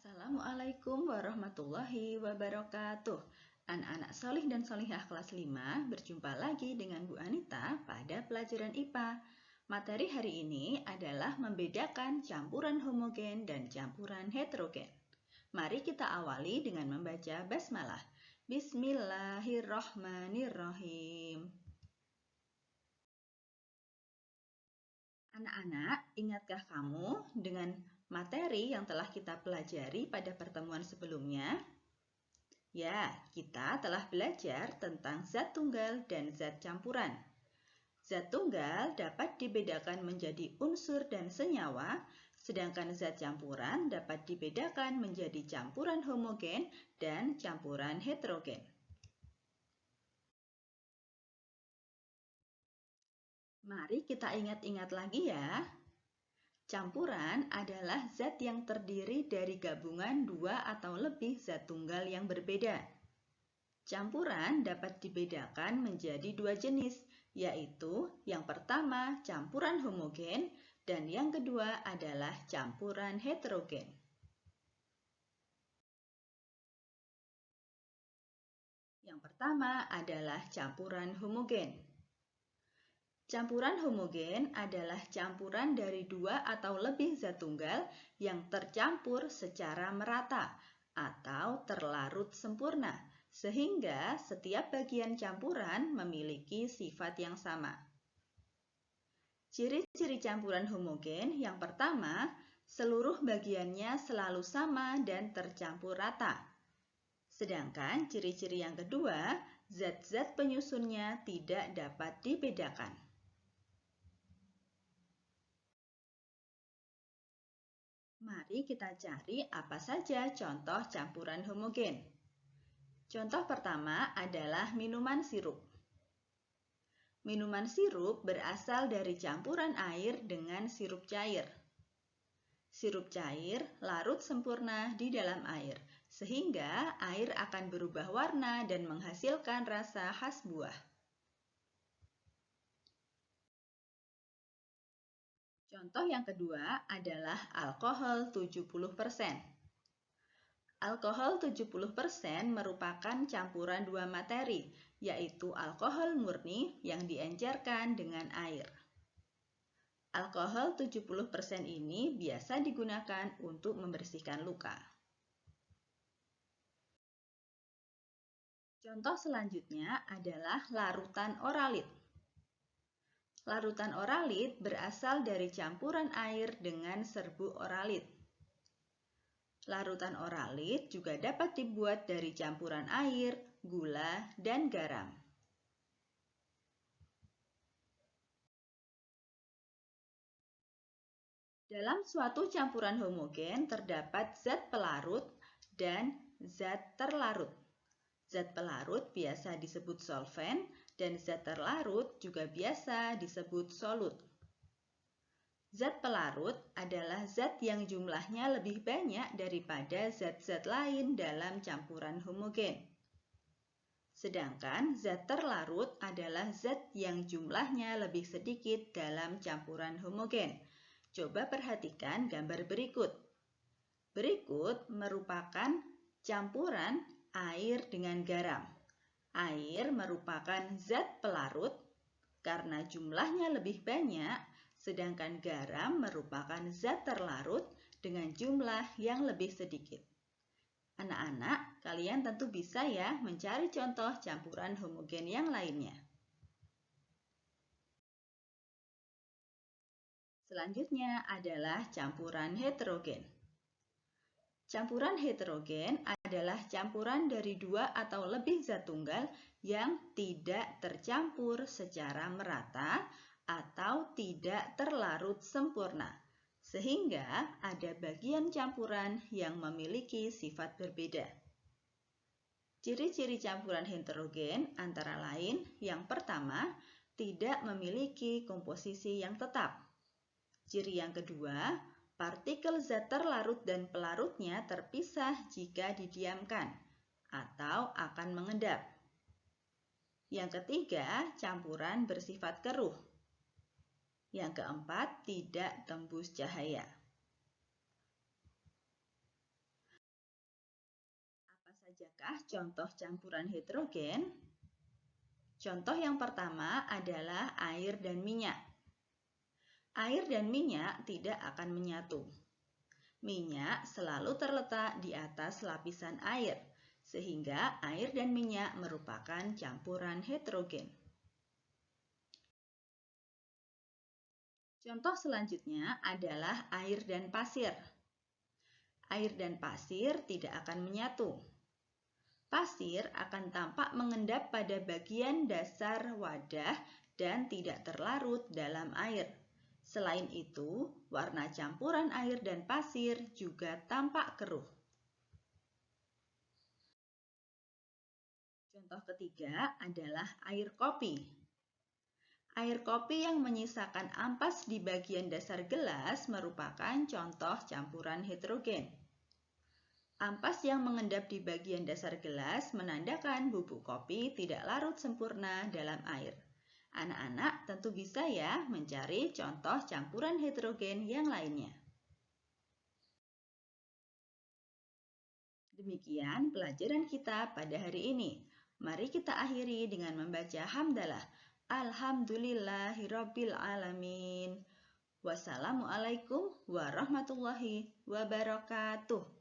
Assalamualaikum warahmatullahi wabarakatuh. Anak-anak solih dan solihah kelas 5 berjumpa lagi dengan Bu Anita pada pelajaran IPA. Materi hari ini adalah membedakan campuran homogen dan campuran heterogen. Mari kita awali dengan membaca basmalah. Bismillahirrahmanirrahim. Anak-anak, ingatkah kamu dengan materi yang telah kita pelajari pada pertemuan sebelumnya? Ya, kita telah belajar tentang zat tunggal dan zat campuran. Zat tunggal dapat dibedakan menjadi unsur dan senyawa, sedangkan zat campuran dapat dibedakan menjadi campuran homogen dan campuran heterogen. Mari kita ingat-ingat lagi ya. Campuran adalah zat yang terdiri dari gabungan dua atau lebih zat tunggal yang berbeda. Campuran dapat dibedakan menjadi dua jenis, yaitu yang pertama campuran homogen dan yang kedua adalah campuran heterogen. Yang pertama adalah campuran homogen. Campuran homogen adalah campuran dari dua atau lebih zat tunggal yang tercampur secara merata atau terlarut sempurna, sehingga setiap bagian campuran memiliki sifat yang sama. Ciri-ciri campuran homogen yang pertama, seluruh bagiannya selalu sama dan tercampur rata. Sedangkan ciri-ciri yang kedua, zat-zat penyusunnya tidak dapat dibedakan. Mari kita cari apa saja contoh campuran homogen. Contoh pertama adalah minuman sirup. Minuman sirup berasal dari campuran air dengan sirup cair. Sirup cair larut sempurna di dalam air, sehingga air akan berubah warna dan menghasilkan rasa khas buah. Contoh yang kedua adalah alkohol 70%. Alkohol 70% merupakan campuran dua materi, yaitu alkohol murni yang diencerkan dengan air. Alkohol 70% ini biasa digunakan untuk membersihkan luka. Contoh selanjutnya adalah larutan oralit. Larutan oralit berasal dari campuran air dengan serbuk oralit. Larutan oralit juga dapat dibuat dari campuran air, gula, dan garam. Dalam suatu campuran homogen terdapat zat pelarut dan zat terlarut. Zat pelarut biasa disebut solvent dan zat terlarut juga biasa disebut solut. Zat pelarut adalah zat yang jumlahnya lebih banyak daripada zat-zat lain dalam campuran homogen. Sedangkan zat terlarut adalah zat yang jumlahnya lebih sedikit dalam campuran homogen. Coba perhatikan gambar berikut. Berikut merupakan campuran air dengan garam. Air merupakan zat pelarut karena jumlahnya lebih banyak, sedangkan garam merupakan zat terlarut dengan jumlah yang lebih sedikit. Anak-anak, kalian tentu bisa ya mencari contoh campuran homogen yang lainnya. Selanjutnya adalah campuran heterogen. Campuran heterogen adalah campuran dari dua atau lebih zat tunggal yang tidak tercampur secara merata atau tidak terlarut sempurna, sehingga ada bagian campuran yang memiliki sifat berbeda. Ciri-ciri campuran heterogen antara lain yang pertama, tidak memiliki komposisi yang tetap. Ciri yang kedua, partikel zat terlarut dan pelarutnya terpisah jika didiamkan atau akan mengendap. Yang ketiga, campuran bersifat keruh. Yang keempat, tidak tembus cahaya. Adakah contoh campuran heterogen? Contoh yang pertama adalah air dan minyak. Air dan minyak tidak akan menyatu. Minyak selalu terletak di atas lapisan air, sehingga air dan minyak merupakan campuran heterogen. Contoh selanjutnya adalah air dan pasir. Air dan pasir tidak akan menyatu. Pasir akan tampak mengendap pada bagian dasar wadah dan tidak terlarut dalam air. Selain itu, warna campuran air dan pasir juga tampak keruh. Contoh ketiga adalah air kopi. Air kopi yang menyisakan ampas di bagian dasar gelas merupakan contoh campuran heterogen. Ampas yang mengendap di bagian dasar gelas menandakan bubuk kopi tidak larut sempurna dalam air. Anak-anak tentu bisa ya mencari contoh campuran heterogen yang lainnya. Demikian pelajaran kita pada hari ini. Mari kita akhiri dengan membaca hamdalah. Alhamdulillahirabbil alamin. Wassalamualaikum warahmatullahi wabarakatuh.